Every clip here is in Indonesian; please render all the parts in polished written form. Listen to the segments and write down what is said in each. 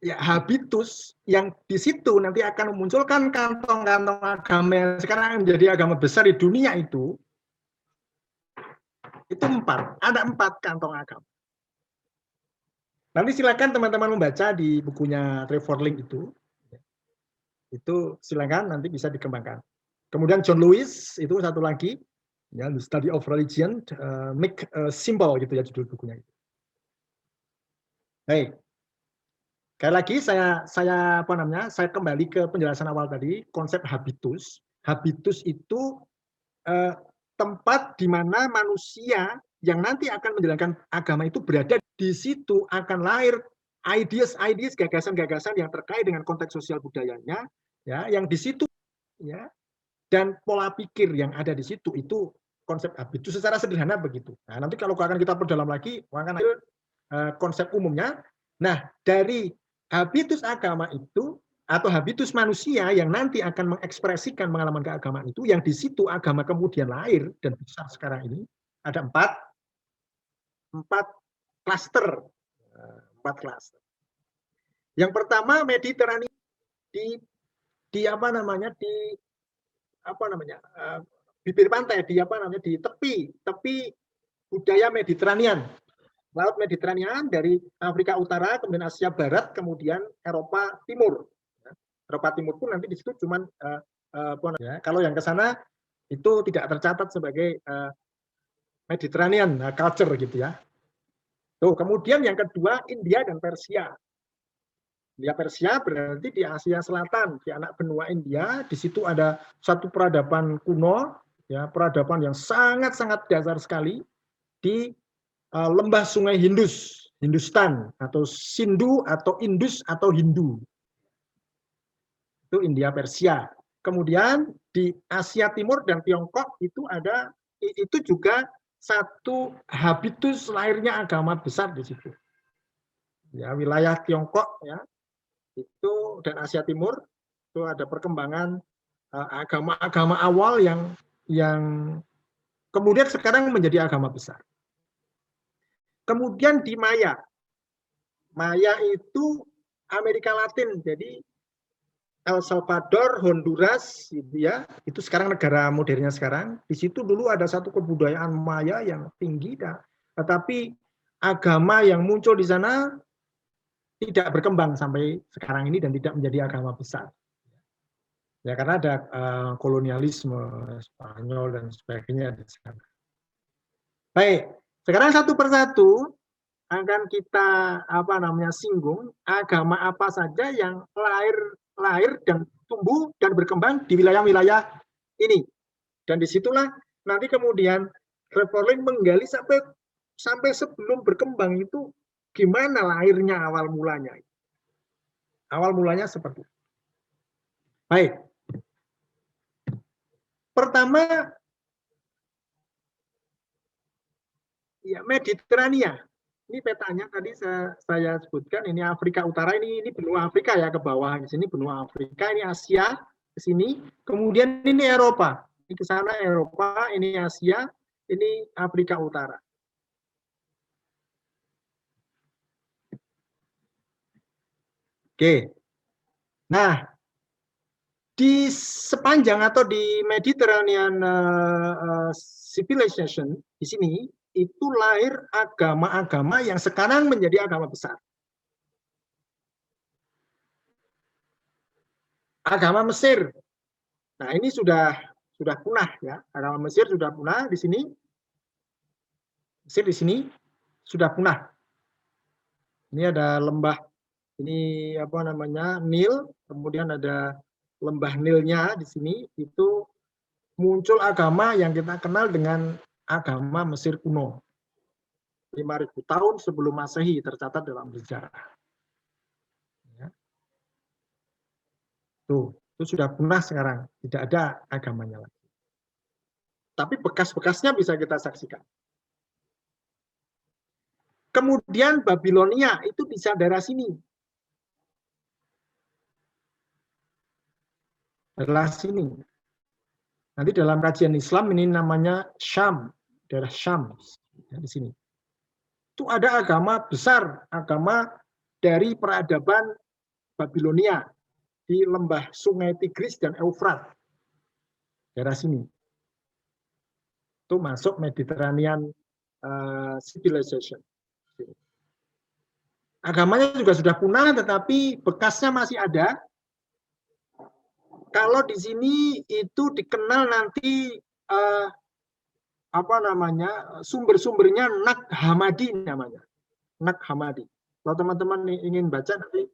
ya habitus yang di situ nanti akan memunculkan kantong-kantong agama yang sekarang menjadi agama besar di dunia itu 4. Ada 4 kantong agama. Nanti silakan teman-teman membaca di bukunya Trevor Link itu. Itu silakan nanti bisa dikembangkan. Kemudian John Lewis itu satu lagi, ya, The Study of Religion, Make Simple gitu ya judul bukunya. Baik. Sekali lagi saya kembali ke penjelasan awal tadi, konsep habitus. Habitus itu tempat di mana manusia yang nanti akan menjalankan agama itu berada di situ akan lahir ideas, gagasan-gagasan yang terkait dengan konteks sosial budayanya, ya, yang di situ, ya, dan pola pikir yang ada di situ itu konsep habitus secara sederhana begitu. Nah, nanti kalau akan kita perdalam lagi, akan ada konsep umumnya. Nah, dari habitus agama itu atau habitus manusia yang nanti akan mengekspresikan pengalaman keagamaan itu, yang di situ agama kemudian lahir dan besar sekarang ini, ada 4 klaster. 4 klaster. Yang pertama Mediterania di bibir pantai, di tepi budaya Mediterranean. Laut Mediterranean dari Afrika Utara, kemudian Asia Barat, kemudian Eropa Timur. Eropa Timur pun nanti di situ cuman kalau yang ke sana itu tidak tercatat sebagai Mediterranean culture gitu ya. Tuh, kemudian yang kedua India dan Persia. India Persia berarti di Asia Selatan, di anak benua India, di situ ada satu peradaban kuno, ya, peradaban yang sangat-sangat dasar sekali di lembah sungai Hindustan atau Sindhu atau Indus atau Hindu. Itu India Persia. Kemudian di Asia Timur dan Tiongkok itu juga satu habitus lahirnya agama besar di situ. Ya, wilayah Tiongkok ya itu dan Asia Timur itu ada perkembangan agama-agama awal yang kemudian sekarang menjadi agama besar. Kemudian di Maya itu Amerika Latin, jadi El Salvador, Honduras, gitu ya, itu sekarang negara modernnya sekarang. Di situ dulu ada satu kebudayaan Maya yang tinggi, tetapi agama yang muncul di sana tidak berkembang sampai sekarang ini dan tidak menjadi agama besar. Ya karena ada kolonialisme Spanyol dan sebagainya di sana. Baik, sekarang satu persatu akan kita singgung agama apa saja yang lahir dan tumbuh dan berkembang di wilayah-wilayah ini. Dan disitulah nanti kemudian Reverling menggali sampai sebelum berkembang itu gimana lahirnya awal mulanya. Awal mulanya seperti itu. Baik. Pertama, ya Mediterania. Ini petanya tadi saya sebutkan, ini Afrika Utara, ini benua Afrika ya ke bawah, di sini benua Afrika, ini Asia ke sini, kemudian ini Eropa, ini ke sana Eropa, ini Asia, ini Afrika Utara. Oke. Nah, di sepanjang atau di Mediterranean civilization di sini itu lahir agama-agama yang sekarang menjadi agama besar. Agama Mesir. Nah, ini sudah punah ya. Agama Mesir sudah punah di sini. Mesir di sini sudah punah. Ini ada lembah ini Nil, kemudian ada lembah Nilnya di sini itu muncul agama yang kita kenal dengan agama Mesir kuno. 5.000 tahun sebelum Masehi tercatat dalam sejarah. Ya. Tuh, itu sudah punah sekarang, tidak ada agamanya lagi. Tapi bekas-bekasnya bisa kita saksikan. Kemudian Babilonia itu di daerah sini. Daerah sini. Nanti dalam kajian Islam ini namanya Syam, daerah Syam di sini. Itu ada agama besar, agama dari peradaban Babilonia di lembah Sungai Tigris dan Eufrat, daerah sini. Itu masuk Mediterranean civilization. Agamanya juga sudah punah, tetapi bekasnya masih ada. Kalau di sini itu dikenal nanti sumber-sumbernya Nag Hammadi namanya. Nag Hammadi. Kalau teman-teman ingin baca nanti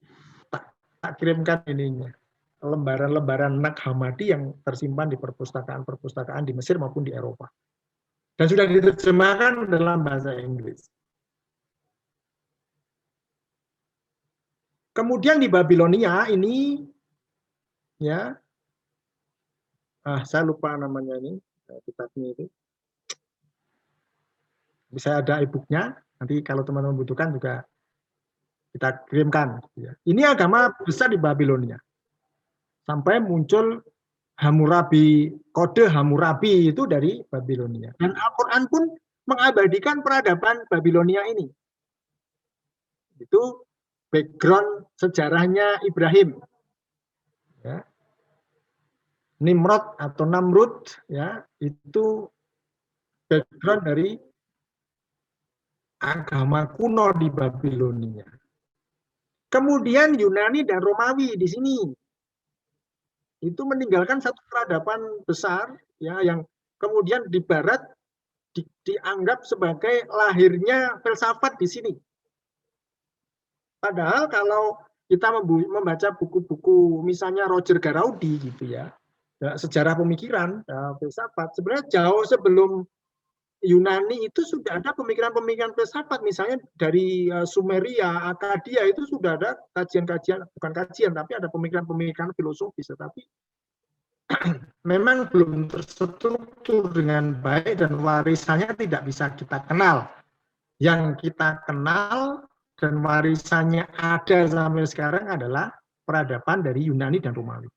tak kirimkan ininya. Lembaran-lembaran Nag Hammadi yang tersimpan di perpustakaan-perpustakaan di Mesir maupun di Eropa. Dan sudah diterjemahkan dalam bahasa Inggris. Kemudian di Babilonia ini, ya, saya lupa namanya ini, kitabnya itu. Bisa ada e-booknya, nanti kalau teman-teman membutuhkan juga kita kirimkan. Ini agama besar di Babilonia. Sampai muncul Hammurabi, kode Hammurabi itu dari Babilonia. Dan Al-Quran pun mengabadikan peradaban Babilonia ini. Itu background sejarahnya Ibrahim. Ya. Nimrod atau Namrud, ya, itu background dari agama kuno di Babilonia. Kemudian Yunani dan Romawi di sini. Itu meninggalkan satu peradaban besar, ya, yang kemudian di barat dianggap sebagai lahirnya filsafat di sini. Padahal kalau kita membaca buku-buku misalnya Roger Garaudi gitu ya, sejarah pemikiran, filsafat, sebenarnya jauh sebelum Yunani itu sudah ada pemikiran-pemikiran filsafat, misalnya dari Sumeria, Akadia itu sudah ada kajian-kajian, bukan kajian, tapi ada pemikiran-pemikiran filosofis, tetapi memang belum terstruktur dengan baik dan warisannya tidak bisa kita kenal. Yang kita kenal dan warisannya ada sampai sekarang adalah peradaban dari Yunani dan Romawi.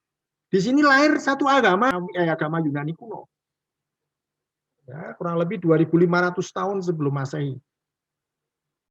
Di sini lahir satu agama Yunani kuno. Ya, kurang lebih 2.500 tahun sebelum Masehi.